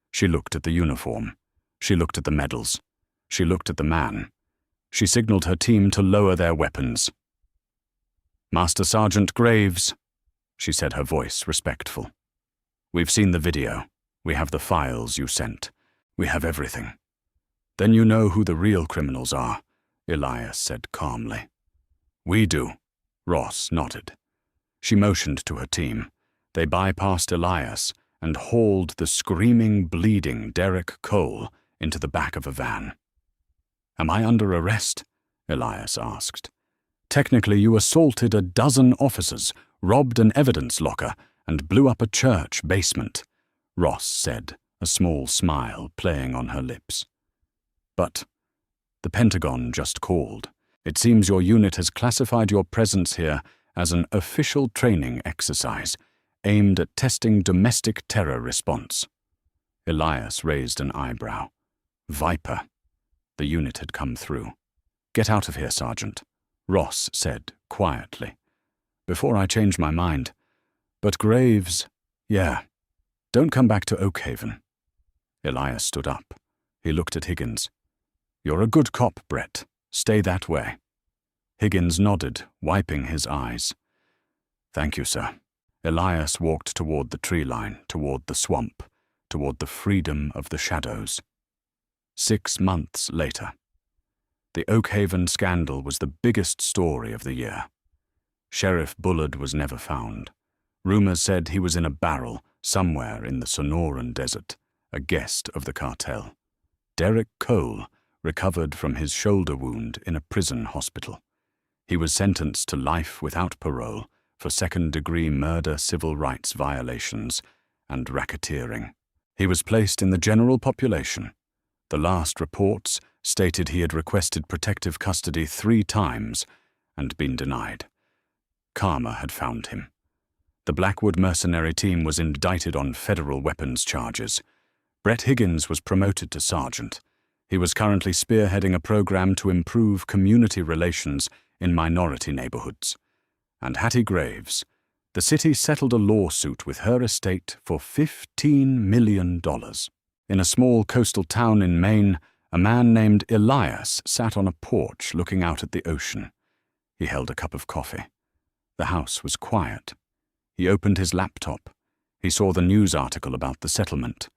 She looked at the uniform. She looked at the medals. She looked at the man. She signaled her team to lower their weapons. "Master Sergeant Graves," she said, her voice respectful. "We've seen the video. We have the files you sent. We have everything." "Then you know who the real criminals are," Elias said calmly. "We do," Ross nodded. She motioned to her team. They bypassed Elias and hauled the screaming, bleeding Derek Cole into the back of a van. "Am I under arrest?" Elias asked. "Technically, you assaulted a dozen officers, robbed an evidence locker, and blew up a church basement," Ross said, a small smile playing on her lips. "But the Pentagon just called. It seems your unit has classified your presence here as an official training exercise aimed at testing domestic terror response." Elias raised an eyebrow. "Viper." The unit had come through. "Get out of here, Sergeant," Ross said quietly. "Before I change my mind. But Graves, yeah, don't come back to Oakhaven." Elias stood up. He looked at Higgins. "You're a good cop, Brett. Stay that way." Higgins nodded, wiping his eyes. "Thank you, sir." Elias walked toward the tree line, toward the swamp, toward the freedom of the shadows. 6 months later. The Oakhaven scandal was the biggest story of the year. Sheriff Bullard was never found. Rumors said he was in a barrel somewhere in the Sonoran Desert, a guest of the cartel. Derek Cole recovered from his shoulder wound in a prison hospital. He was sentenced to life without parole for second-degree murder, civil rights violations, and racketeering. He was placed in the general population. The last reports stated he had requested protective custody 3 times and been denied. Karma had found him. The Blackwood mercenary team was indicted on federal weapons charges. Brett Higgins was promoted to sergeant. He was currently spearheading a program to improve community relations in minority neighborhoods. And Hattie Graves, the city settled a lawsuit with her estate for $15 million. In a small coastal town in Maine, a man named Elias sat on a porch looking out at the ocean. He held a cup of coffee. The house was quiet. He opened his laptop. He saw the news article about the settlement.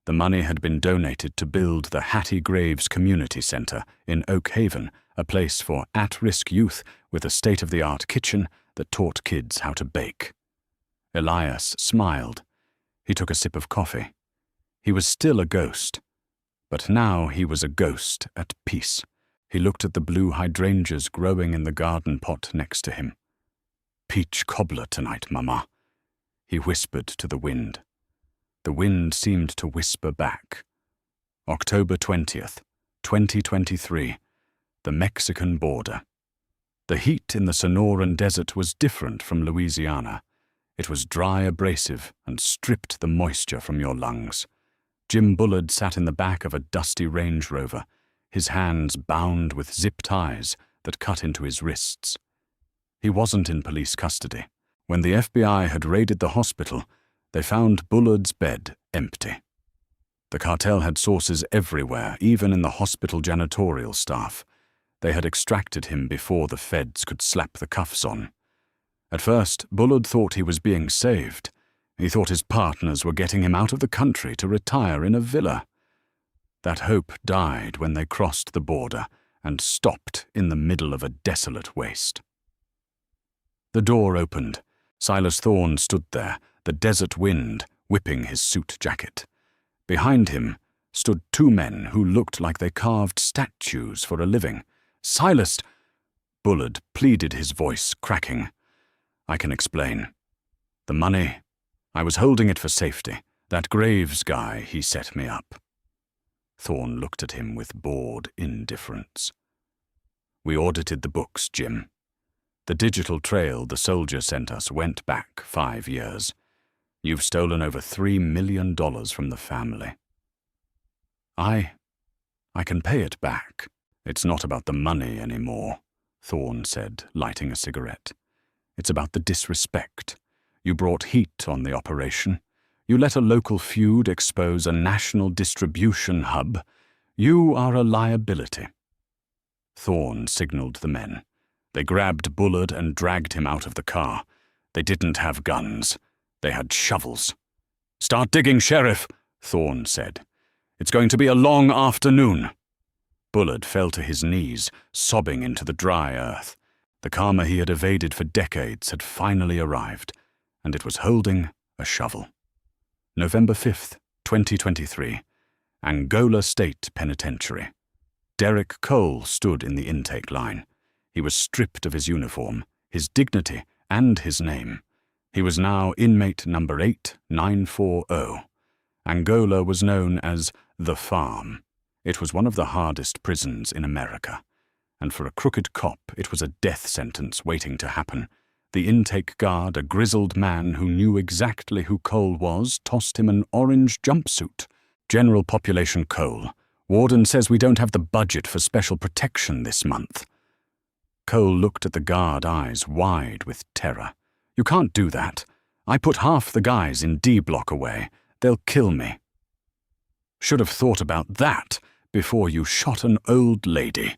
The money had been donated to build the Hattie Graves Community Center in Oakhaven, a place for at-risk youth with a state-of-the-art kitchen that taught kids how to bake. Elias smiled. He took a sip of coffee. He was still a ghost, but now he was a ghost at peace. He looked at the blue hydrangeas growing in the garden pot next to him. "Peach cobbler tonight, Mama," he whispered to the wind. The wind seemed to whisper back. October 20th, 2023, the Mexican border. The heat in the Sonoran Desert was different from Louisiana. It was dry, abrasive, and stripped the moisture from your lungs. Jim Bullard sat in the back of a dusty Range Rover, his hands bound with zip ties that cut into his wrists. He wasn't in police custody. When the FBI had raided the hospital, they found Bullard's bed empty. The cartel had sources everywhere, even in the hospital janitorial staff. They had extracted him before the feds could slap the cuffs on. At first, Bullard thought he was being saved. He thought his partners were getting him out of the country to retire in a villa. That hope died when they crossed the border and stopped in the middle of a desolate waste. The door opened. Silas Thorne stood there, the desert wind whipping his suit jacket. Behind him stood 2 men who looked like they carved statues for a living. "Silas!" Bullard pleaded, his voice cracking. "I can explain. The money, I was holding it for safety. That Graves guy, he set me up." Thorne looked at him with bored indifference. "We audited the books, Jim. The digital trail the soldier sent us went back 5 years. You've stolen over $3 million from the family." I can pay it back. It's not about the money anymore," Thorne said, lighting a cigarette. "It's about the disrespect. You brought heat on the operation. You let a local feud expose a national distribution hub. You are a liability." Thorne signaled the men. They grabbed Bullard and dragged him out of the car. They didn't have guns. They had shovels. "Start digging, Sheriff," Thorne said. "It's going to be a long afternoon." Bullard fell to his knees, sobbing into the dry earth. The karma he had evaded for decades had finally arrived, and it was holding a shovel. November 5th, 2023, Angola State Penitentiary. Derek Cole stood in the intake line. He was stripped of his uniform, his dignity, and his name. He was now inmate number 8940. Angola was known as the Farm. It was one of the hardest prisons in America, and for a crooked cop it was a death sentence waiting to happen. The intake guard, a grizzled man who knew exactly who Cole was, tossed him an orange jumpsuit. "General population Cole. Warden says we don't have the budget for special protection this month." Cole looked at the guard, eyes wide with terror. "You can't do that. I put half the guys in D block away. They'll kill me." "Should have thought about that before you shot an old lady,"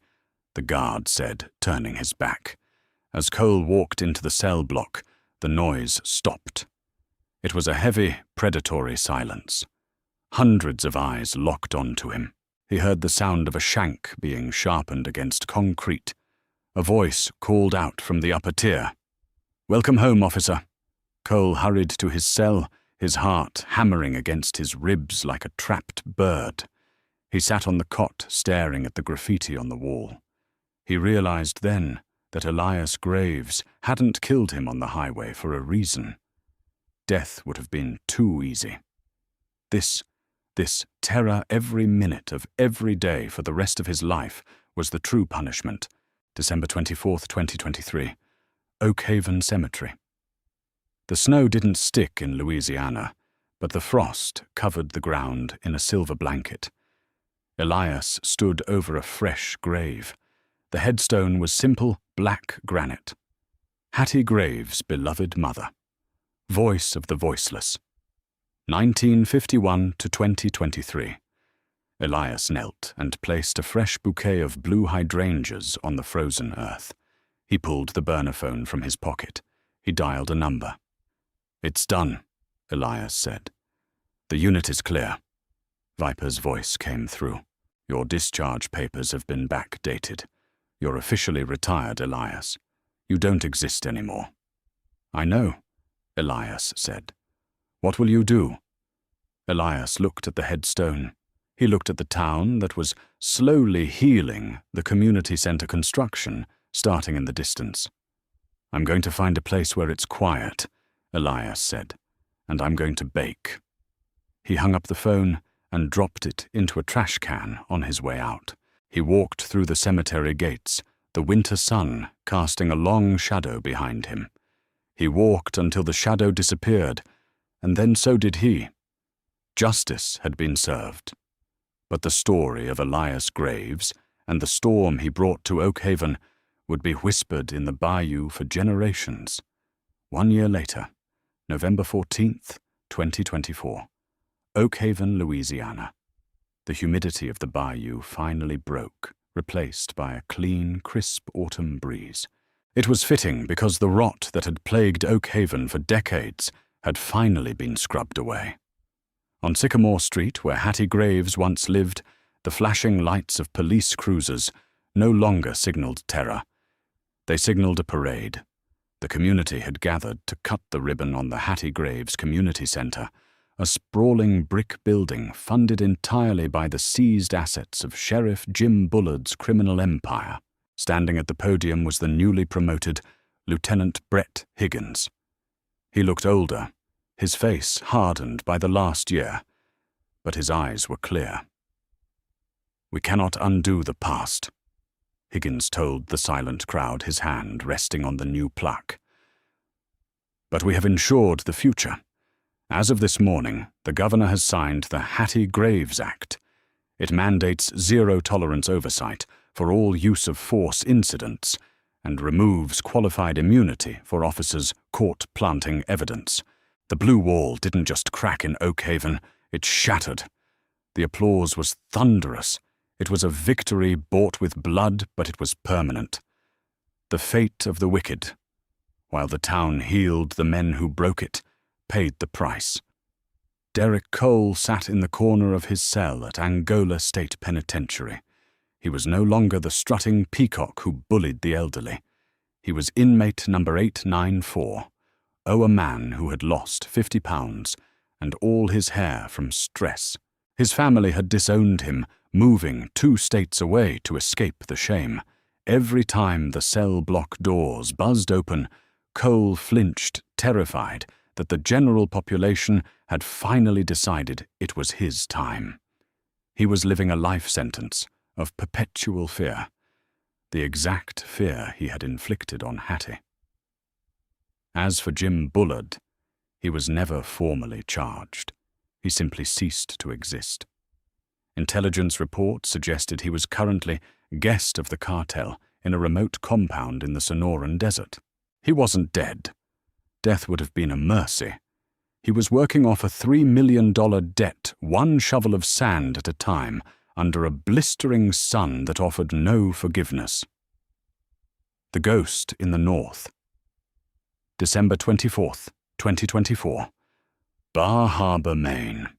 the guard said, turning his back. As Cole walked into the cell block, the noise stopped. It was a heavy, predatory silence. Hundreds of eyes locked onto him. He heard the sound of a shank being sharpened against concrete. A voice called out from the upper tier. "Welcome home, officer." Cole hurried to his cell, his heart hammering against his ribs like a trapped bird. He sat on the cot, staring at the graffiti on the wall. He realized then that Elias Graves hadn't killed him on the highway for a reason. Death would have been too easy. This terror every minute of every day for the rest of his life was the true punishment. December 24th, 2023. Oak Haven Cemetery. The snow didn't stick in Louisiana, but the frost covered the ground in a silver blanket. Elias stood over a fresh grave. The headstone was simple black granite. Hattie Graves' beloved mother. Voice of the voiceless. 1951 to 2023. Elias knelt and placed a fresh bouquet of blue hydrangeas on the frozen earth. He pulled the burner phone from his pocket. He dialed a number. "It's done," Elias said. "The unit is clear." Viper's voice came through. "Your discharge papers have been backdated. You're officially retired, Elias. You don't exist anymore." "I know," Elias said. "What will you do?" Elias looked at the headstone. He looked at the town that was slowly healing, the community center construction starting in the distance. "I'm going to find a place where it's quiet," Elias said, "and I'm going to bake." He hung up the phone and dropped it into a trash can on his way out. He walked through the cemetery gates, the winter sun casting a long shadow behind him. He walked until the shadow disappeared, and then so did he. Justice had been served. But the story of Elias Graves and the storm he brought to Oak Haven would be whispered in the bayou for generations. 1 year later, November 14th, 2024, Oak Haven, Louisiana. The humidity of the bayou finally broke, replaced by a clean, crisp autumn breeze. It was fitting because the rot that had plagued Oak Haven for decades had finally been scrubbed away. On Sycamore Street, where Hattie Graves once lived, the flashing lights of police cruisers no longer signaled terror. They signaled a parade. The community had gathered to cut the ribbon on the Hattie Graves Community Center, a sprawling brick building funded entirely by the seized assets of Sheriff Jim Bullard's criminal empire. Standing at the podium was the newly promoted Lieutenant Brett Higgins. He looked older, his face hardened by the last year, but his eyes were clear. "We cannot undo the past," Higgins told the silent crowd, his hand resting on the new plaque. "But we have ensured the future. As of this morning, the governor has signed the Hattie Graves Act. It mandates zero-tolerance oversight for all use-of-force incidents and removes qualified immunity for officers caught planting evidence. The blue wall didn't just crack in Oakhaven, it shattered. The applause was thunderous. It was a victory bought with blood, but it was permanent. The fate of the wicked, while the town healed the men who broke it, paid the price. Derek Cole sat in the corner of his cell at Angola State Penitentiary. He was no longer the strutting peacock who bullied the elderly. He was inmate number 894, a man who had lost 50 pounds and all his hair from stress. His family had disowned him, moving 2 states away to escape the shame. Every time the cell block doors buzzed open, Cole flinched, terrified that the general population had finally decided it was his time. He was living a life sentence of perpetual fear, the exact fear he had inflicted on Hattie. As for Jim Bullard, he was never formally charged. He simply ceased to exist. Intelligence reports suggested he was currently guest of the cartel in a remote compound in the Sonoran Desert. He wasn't dead. Death would have been a mercy. He was working off a $3 million debt, 1 shovel of sand at a time, under a blistering sun that offered no forgiveness. The Ghost in the North. December 24th, 2024. Bar Harbor, Maine.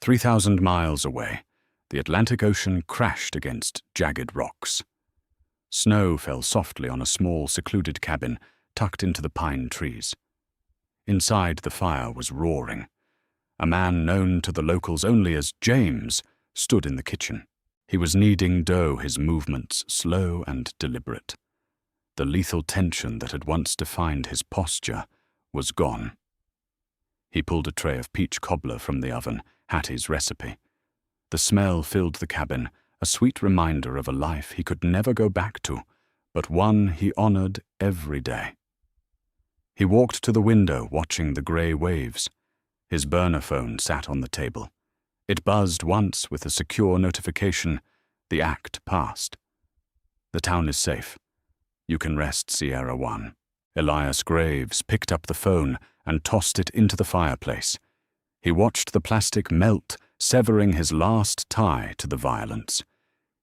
3,000 miles away, the Atlantic Ocean crashed against jagged rocks. Snow fell softly on a small, secluded cabin tucked into the pine trees. Inside, the fire was roaring. A man known to the locals only as James stood in the kitchen. He was kneading dough, his movements slow and deliberate. The lethal tension that had once defined his posture was gone. He pulled a tray of peach cobbler from the oven, Hattie's recipe. The smell filled the cabin, a sweet reminder of a life he could never go back to, but one he honored every day. He walked to the window, watching the gray waves. His burner phone sat on the table. It buzzed once with a secure notification. The act passed. The town is safe. You can rest, Sierra 1. Elias Graves picked up the phone and tossed it into the fireplace. He watched the plastic melt, severing his last tie to the violence.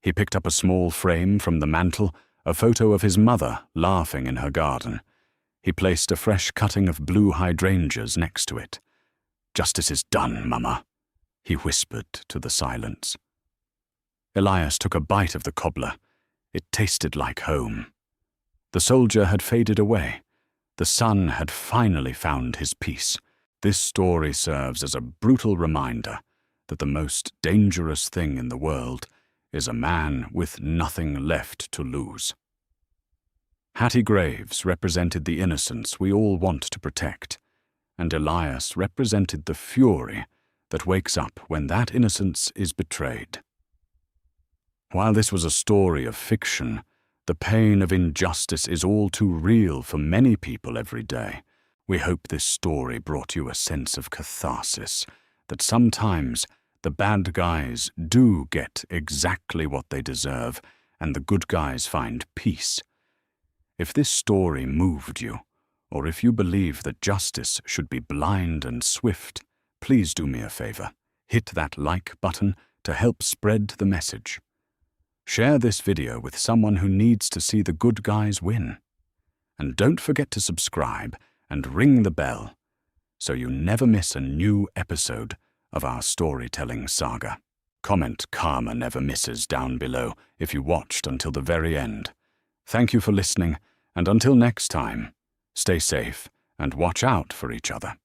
He picked up a small frame from the mantel, a photo of his mother laughing in her garden. He placed a fresh cutting of blue hydrangeas next to it. "Justice is done, Mama," he whispered to the silence. Elias took a bite of the cobbler. It tasted like home. The soldier had faded away. The son had finally found his peace. This story serves as a brutal reminder that the most dangerous thing in the world is a man with nothing left to lose. Hattie Graves represented the innocence we all want to protect, and Elias represented the fury that wakes up when that innocence is betrayed. While this was a story of fiction, the pain of injustice is all too real for many people every day. We hope this story brought you a sense of catharsis, that sometimes the bad guys do get exactly what they deserve, and the good guys find peace. If this story moved you, or if you believe that justice should be blind and swift, please do me a favor. Hit that like button to help spread the message. Share this video with someone who needs to see the good guys win. And don't forget to subscribe and ring the bell so you never miss a new episode of our storytelling saga. Comment "Karma never misses" down below if you watched until the very end. Thank you for listening, and until next time, stay safe and watch out for each other.